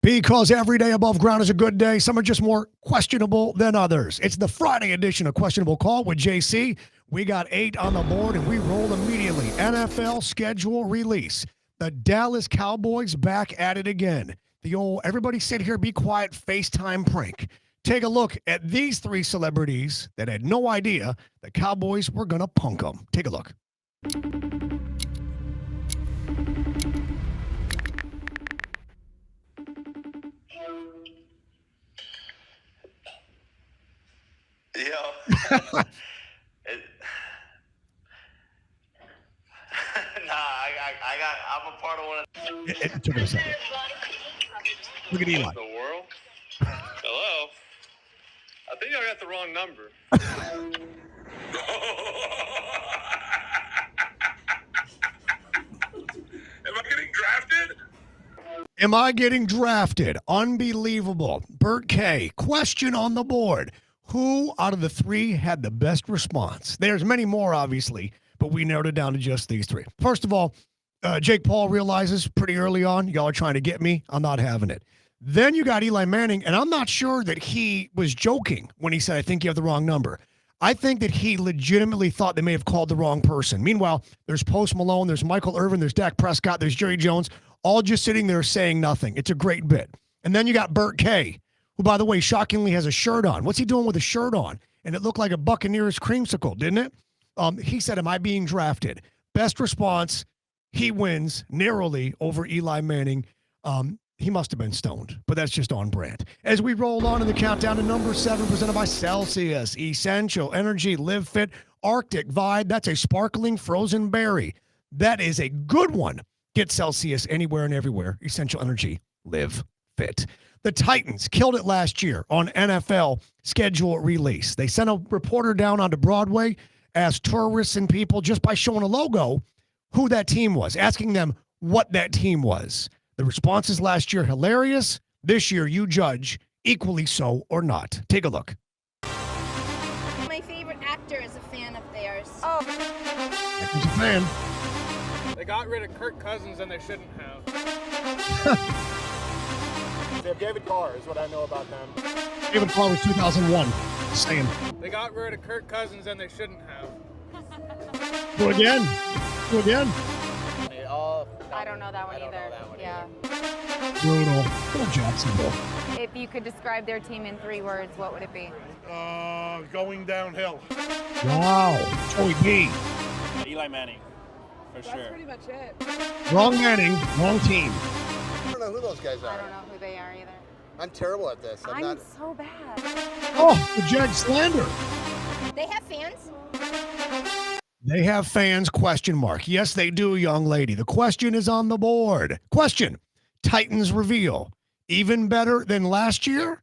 Because every day above ground is a good day. Some are just more questionable than others. It's the Friday edition of Questionable Call with JC. We got 8 on the board, and we roll immediately. NFL schedule release. The Dallas Cowboys back at it again. The old everybody sit here, be quiet, FaceTime prank. Take a look at these 3 celebrities that had no idea the Cowboys were going to punk them. Take a look. Yo. I'm a part of one of It took a second. Look at Eli. the world. Hello? I think I got the wrong number. Am I getting drafted? Am I getting drafted? Unbelievable. Bert K. Question on the board. Who out of the 3 had the best response? There's many more, obviously, but we narrowed it down to just these 3. First of all, Jake Paul realizes pretty early on, y'all are trying to get me. I'm not having it. Then you got Eli Manning, and I'm not sure that he was joking when he said, I think you have the wrong number. I think that he legitimately thought they may have called the wrong person. Meanwhile, there's Post Malone, there's Michael Irvin, there's Dak Prescott, there's Jerry Jones, all just sitting there saying nothing. It's a great bit. And then you got Bert K., who, by the way, shockingly has a shirt on. What's he doing with a shirt on? And it looked like a Buccaneers creamsicle, didn't it? He said, am I being drafted? Best response, he wins narrowly over Eli Manning. He must have been stoned, but that's just on brand. As we roll on in the countdown to number 7, presented by Celsius, Essential Energy, Live Fit, Arctic Vibe. That's a sparkling frozen berry. That is a good one. Get Celsius anywhere and everywhere. Essential Energy, Live Fit. The Titans killed it last year on NFL schedule release. They sent a reporter down onto Broadway, asked tourists and people just by showing a logo who that team was, asking them what that team was. The responses last year, hilarious. This year, you judge, equally so or not. Take a look. My favorite actor is a fan of theirs. Oh. He's a fan. They got rid of Kirk Cousins and they shouldn't have. They have David Carr is what I know about them. David Carr was 2001. Saying. They got rid of Kirk Cousins and they shouldn't have. Do again. Do again. I don't know that one either. Yeah. Brutal. Go Jacksonville. If you could describe their team in 3 words, what would it be? Going downhill. Wow. Joey B. Eli Manning, for sure. That's pretty much it. Wrong Manning, wrong team. I don't know who those guys I are. don't know who they are either. I'm terrible at this. I'm so bad. Oh, the Jag slander. They have fans? They have fans, question mark. Yes, they do, young lady. The question is on the board. Question, Titans reveal. Even better than last year?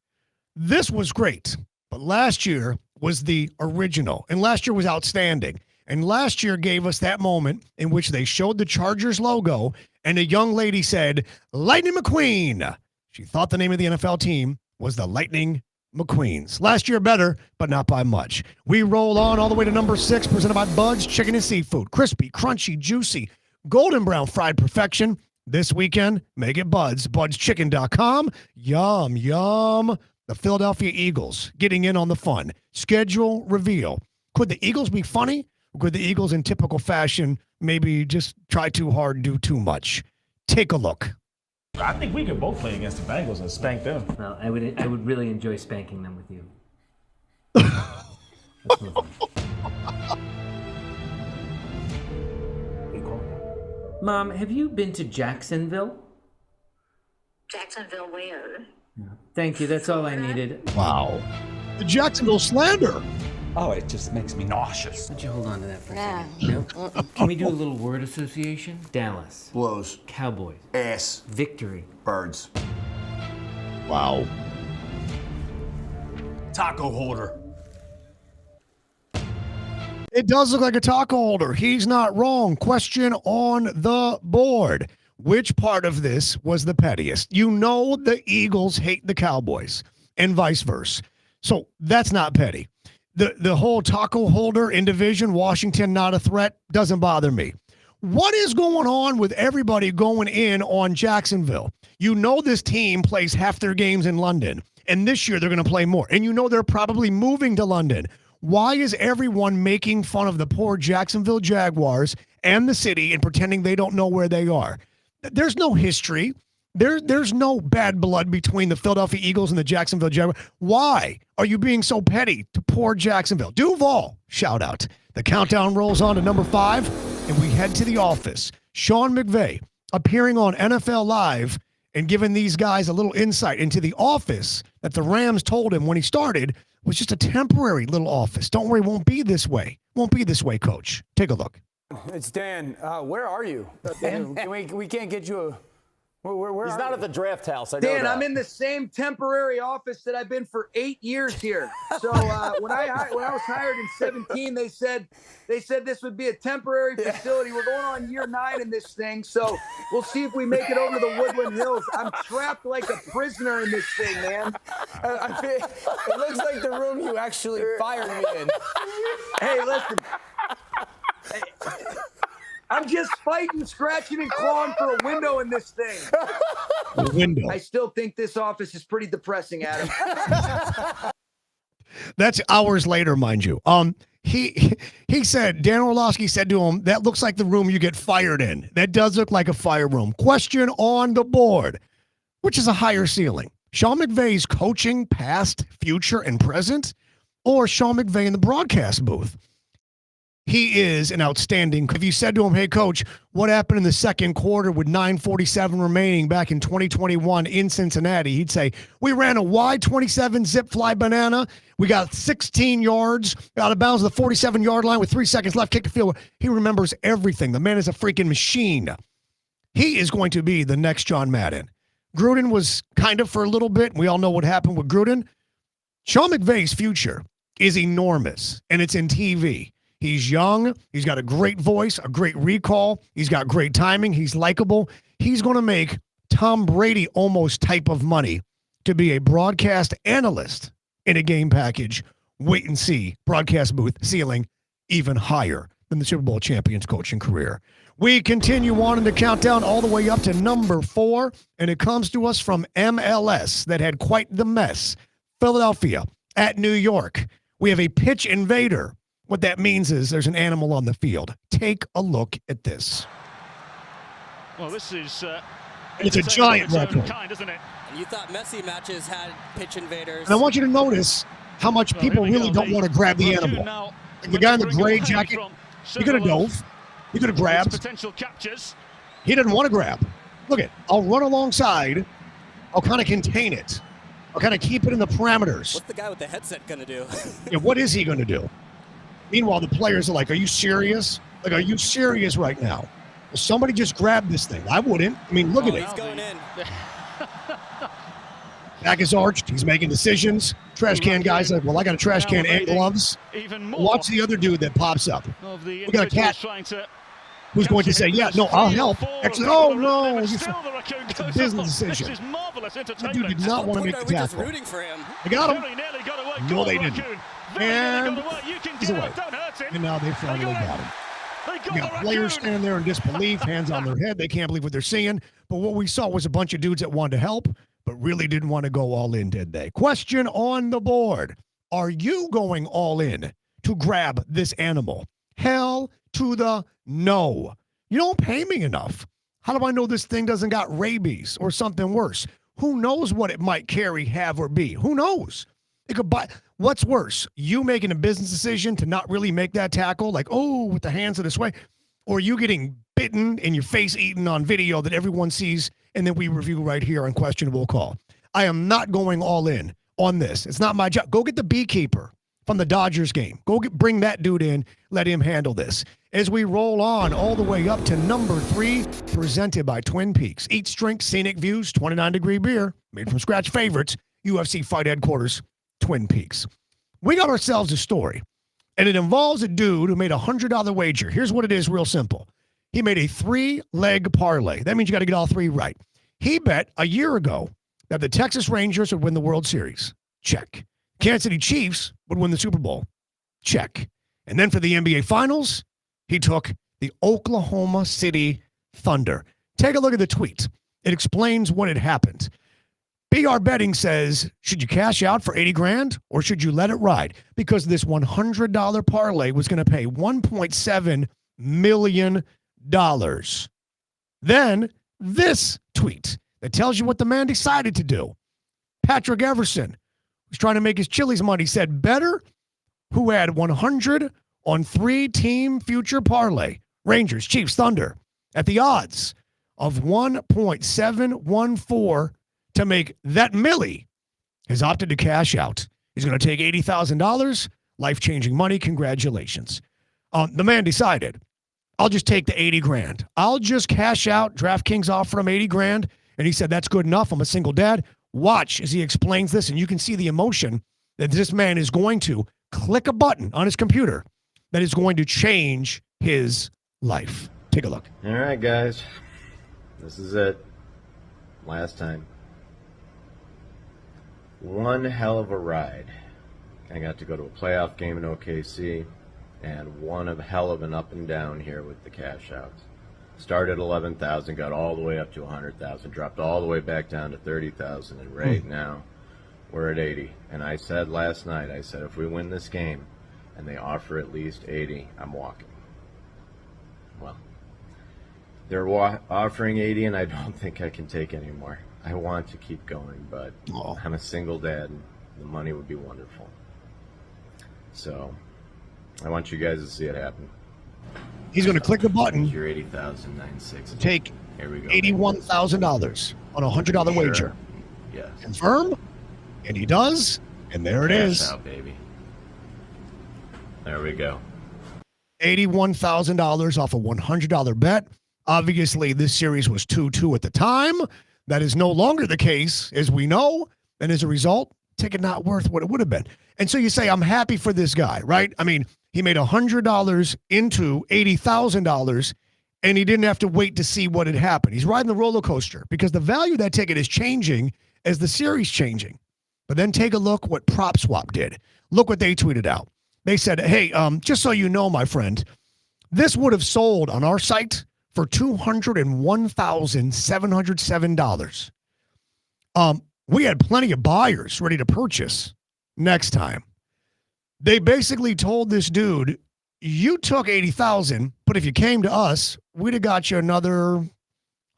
This was great, but last year was the original, and last year was outstanding. And last year gave us that moment in which they showed the Chargers logo, and a young lady said, Lightning McQueen. She thought the name of the NFL team was the Lightning McQueens. Last year better, but not by much. We roll on all the way to number 6, presented by Bud's Chicken and Seafood. Crispy, crunchy, juicy, golden brown fried perfection. This weekend, make it Bud's, budschicken.com. Yum, yum. The Philadelphia Eagles getting in on the fun. Schedule reveal. Could the Eagles be funny? Or could the Eagles, in typical fashion, maybe just try too hard, do too much? Take a look. I think we could both play against the Bengals and spank them. Well, I would really enjoy spanking them with you. Let's move on. Mom, have you been to Jacksonville? Jacksonville where? Thank you, that's all I needed. Wow. The Jacksonville slander. Oh, it just makes me nauseous. Why don't you hold on to that for a second? No? Can we do a little word association? Dallas. Blows. Cowboys. Ass. Victory. Birds. Wow. Taco holder. It does look like a taco holder. He's not wrong. Question on the board. Which part of this was the pettiest? You know the Eagles hate the Cowboys and vice versa. So that's not petty. The whole taco holder in division, Washington not a threat, doesn't bother me. What is going on with everybody going in on Jacksonville? You know this team plays half their games in London, and this year they're going to play more. And you know they're probably moving to London. Why is everyone making fun of the poor Jacksonville Jaguars and the city and pretending they don't know where they are? There's no history. There's no bad blood between the Philadelphia Eagles and the Jacksonville Jaguars. Why are you being so petty to poor Jacksonville? Duval, shout out. The countdown rolls on to number 5, and we head to the office. Sean McVay appearing on NFL Live and giving these guys a little insight into the office that the Rams told him when he started was just a temporary little office. Don't worry, won't be this way. Won't be this way, Coach. Take a look. It's Dan. Where are you? We can't get you a... Where He's are not you? at the draft house. I know Dan, that. I'm in the same temporary office that I've been for 8 years here. So when I was hired in 2017, they said this would be a temporary facility. We're going on year 9 in this thing, so we'll see if we make it over to the Woodland Hills. I'm trapped like a prisoner in this thing, man. It looks like the room you actually fired me in. Hey, listen. I'm just fighting, scratching, and clawing for a window in this thing. The window. I still think this office is pretty depressing, Adam. That's hours later, mind you. He said, Dan Orlovsky said to him, that looks like the room you get fired in. That does look like a fire room. Question on the board, which is a higher ceiling. Sean McVay's coaching past, future, and present, or Sean McVay in the broadcast booth? He is an outstanding. If you said to him, hey, Coach, what happened in the second quarter with 9:47 remaining back in 2021 in Cincinnati? He'd say, we ran a wide 27 zip fly banana. We got 16 yards out of bounds of the 47-yard line with 3 seconds left, kick the field. He remembers everything. The man is a freaking machine. He is going to be the next John Madden. Gruden was kind of for a little bit. We all know what happened with Gruden. Sean McVay's future is enormous, and it's in TV. He's young. He's got a great voice, a great recall. He's got great timing. He's likable. He's going to make Tom Brady almost type of money to be a broadcast analyst in a game package. Wait and see. Broadcast booth ceiling even higher than the Super Bowl champions coaching career. We continue on in the countdown all the way up to number 4, and it comes to us from MLS that had quite the mess. Philadelphia at New York. We have a pitch invader. What that means is there's an animal on the field. Take a look at this. Well, this is... it's a giant raccoon. Kind, isn't it? You thought Messi matches had pitch invaders. And I want you to notice how much people really don't want to grab the animal. Like the guy in the gray jacket, he could have dove. He could have grabbed. Potential captures. He didn't want to grab. Look at, I'll run alongside. I'll kind of contain it. I'll kind of keep it in the parameters. What's the guy with the headset going to do? Yeah, what is he going to do? Meanwhile, the players are like, are you serious? Like, are you serious right now? Well, somebody just grabbed this thing. I wouldn't. I mean, look at it. He's going in. Back is arched. He's making decisions. Trash can guy's like, well, I got a trash can and gloves. Watch the other dude that pops up. We got a cat who's going to say, yeah, no, I'll help. Actually, oh, no. It's a business decision. That dude did not want to make the tackle. They got him. No, they didn't. And he's away. And now they finally got him. You got players standing there in disbelief, hands on their head. They can't believe what they're seeing. But what we saw was a bunch of dudes that wanted to help, but really didn't want to go all in, did they? Question on the board. Are you going all in to grab this animal? Hell to the no. You don't pay me enough. How do I know this thing doesn't got rabies or something worse? Who knows what it might carry, have, or be? Who knows? It could buy. What's worse, you making a business decision to not really make that tackle, like, oh, with the hands of this way, or you getting bitten and your face eaten on video that everyone sees, and then we review right here on Questionable Call. I am not going all in on this. It's not my job. Go get the beekeeper from the Dodgers game. Bring that dude in. Let him handle this. As we roll on all the way up to number 3, presented by Twin Peaks. Eat, drink, scenic views, 29-degree beer, made from scratch favorites, UFC Fight Headquarters, Twin Peaks. We got ourselves a story, and it involves a dude who made a $100 wager. Here's what it is, real simple. He made a 3-leg parlay. That means you got to get all 3 right. He bet a year ago that the Texas Rangers would win the World Series. Check. Kansas City Chiefs would win the Super Bowl. Check. And then for the NBA Finals, he took the Oklahoma City Thunder. Take a look at the tweet. It explains what had happened. BR Betting says, should you cash out for 80 grand or should you let it ride? Because this $100 parlay was going to pay $1.7 million. Then this tweet that tells you what the man decided to do. Patrick Everson was trying to make his Chili's money, said better who had 100 on 3-team future parlay. Rangers, Chiefs, Thunder at the odds of 1.714 to make that Millie has opted to cash out. He's going to take $80,000, life-changing money. Congratulations. The man decided, I'll just take the 80 grand. I'll just cash out. DraftKings offered him 80 grand, and he said, that's good enough. I'm a single dad. Watch as he explains this, and you can see the emotion that this man is going to click a button on his computer that is going to change his life. Take a look. All right, guys. This is it. Last time. One hell of a ride. I got to go to a playoff game in OKC, and one of hell of an up and down here with the cash outs. Started at 11,000, got all the way up to 100,000, dropped all the way back down to 30,000, and right now we're at 80. And I said last night, I said if we win this game and they offer at least 80, I'm walking. Well, they're offering 80, and I don't think I can take any more. I want to keep going, but I'm a single dad, and the money would be wonderful. So I want you guys to see it happen. He's going to click the button. Your 80,960. Take Here we go. $81,000 on a $100 wager. Yes. Confirm, and he does, and there it is. Cash out, baby. There we go. $81,000 off a $100 bet. Obviously, this series was 2-2 at the time. That is no longer the case, as we know, and as a result, ticket not worth what it would have been. And so you say, I'm happy for this guy, right? I mean, he made $100 into $80,000, and he didn't have to wait to see what had happened. He's riding the roller coaster because the value of that ticket is changing as the series changing. But then take a look what PropSwap did. Look what they tweeted out. They said, hey, just so you know, my friend, this would have sold on our site for $201,707. We had plenty of buyers ready to purchase next time. They basically told this dude, you took 80,000, but if you came to us, we'd have got you another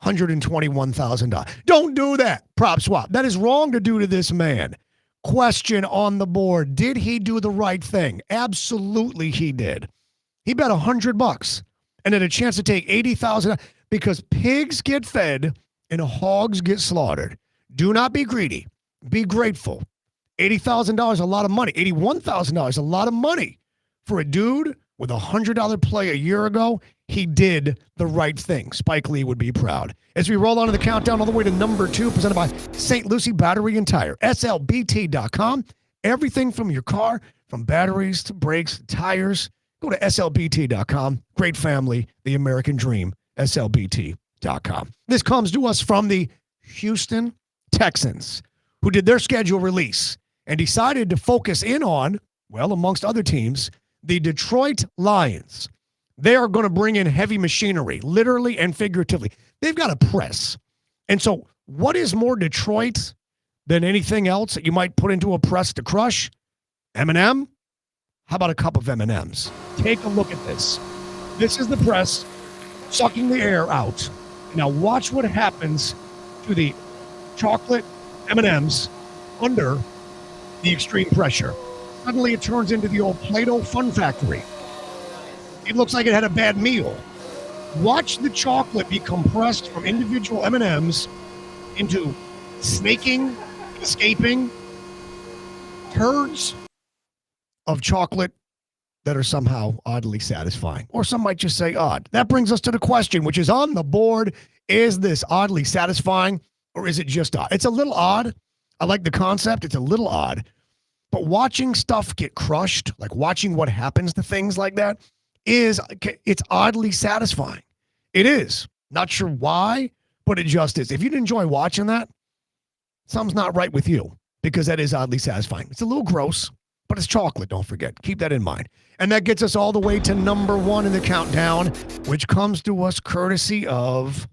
$121,000. Don't do that, PropSwap. That is wrong to do to this man. Question on the board. Did he do the right thing? Absolutely he did. He bet $100 and had a chance to take 80,000 because pigs get fed and hogs get slaughtered. Do not be greedy. Be grateful. $80,000 a lot of money. $81,000 a lot of money for a dude with a $100 play a year ago. He did the right thing. Spike Lee would be proud. As we roll on to the countdown all the way to number 2, presented by St. Lucie Battery and Tire. SLBT.com. Everything from your car, from batteries to brakes to tires. Go to SLBT.com. Great family, the American dream. SLBT.com. This comes to us from the Houston Texans, who did their schedule release and decided to focus in on, well, amongst other teams, the Detroit Lions. They are going to bring in heavy machinery, literally and figuratively. They've got a press. And so what is more Detroit than anything else that you might put into a press to crush? M&M? How about a cup of M&Ms? Take a look at this. This is the press sucking the air out. Now watch what happens to the chocolate M&Ms under the extreme pressure. Suddenly it turns into the old Play-Doh Fun Factory. It looks like it had a bad meal. Watch the chocolate be compressed from individual M&Ms into snaking, escaping turds of chocolate that are somehow oddly satisfying. Or some might just say odd. That brings us to the question, which is on the board. Is this oddly satisfying or is it just odd? It's a little odd. I like the concept. It's a little odd. But watching stuff get crushed, like watching what happens to things like that, it's oddly satisfying. It is. Not sure why, but it just is. If you'd enjoy watching that, something's not right with you because that is oddly satisfying. It's a little gross, but it's chocolate, don't forget. Keep that in mind. And that gets us all the way to number 1 in the countdown, which comes to us courtesy of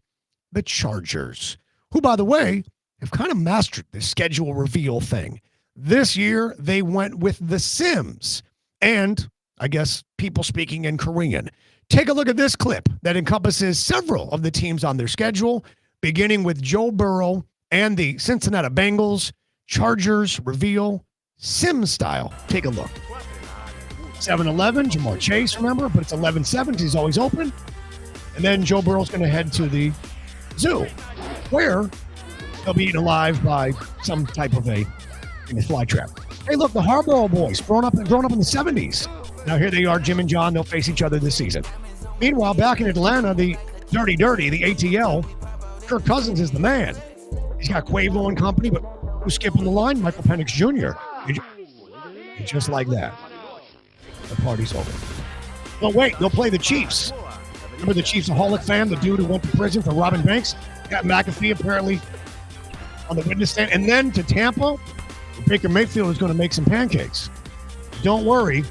the Chargers, who, by the way, have kind of mastered this schedule reveal thing. This year, they went with the Sims and, I guess, people speaking in Korean. Take a look at this clip that encompasses several of the teams on their schedule, beginning with Joe Burrow and the Cincinnati Bengals. Chargers reveal Sim style. Take a look. 7-Eleven, Jamar Chase, remember, but it's 11-7. He's always open. And then Joe Burrow's going to head to the zoo, where they'll be eaten alive by some type of a fly trap. Hey, look, the Harbaugh boys, grown up in the 70s. Now here they are, Jim and John. They'll face each other this season. Meanwhile, back in Atlanta, the Dirty, the ATL, Kirk Cousins is the man. He's got Quavo and company, but who's skipping the line? Michael Penix Jr. Just like that, the party's over. But wait, they'll play the Chiefs. Remember the Chiefs-aholic fan, the dude who went to prison for robbing banks? Got McAfee apparently on the witness stand. And then to Tampa, Baker Mayfield is going to make some pancakes. Don't worry.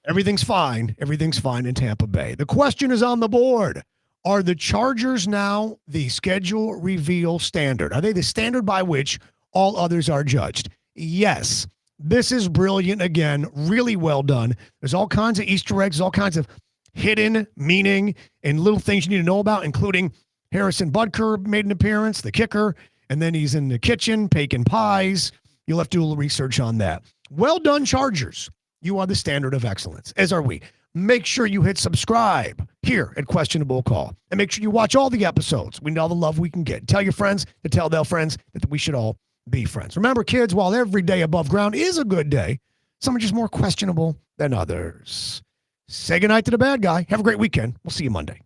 Everything's fine. Everything's fine in Tampa Bay. The question is on the board. Are the Chargers now the schedule reveal standard? Are they the standard by which all others are judged? Yes. This is brilliant again. Really well done. There's all kinds of Easter eggs, all kinds of hidden meaning and little things you need to know about, including Harrison Butker made an appearance, the kicker, and then he's in the kitchen baking pies. You'll have to do a little research on that. Well done, Chargers. You are the standard of excellence, as are we. Make sure you hit subscribe here at Questionable Call. And make sure you watch all the episodes. We need all the love we can get. Tell your friends to tell their friends that we should all be friends. Remember, kids, while every day above ground is a good day, some are just more questionable than others. Say goodnight to the bad guy. Have a great weekend. We'll see you Monday.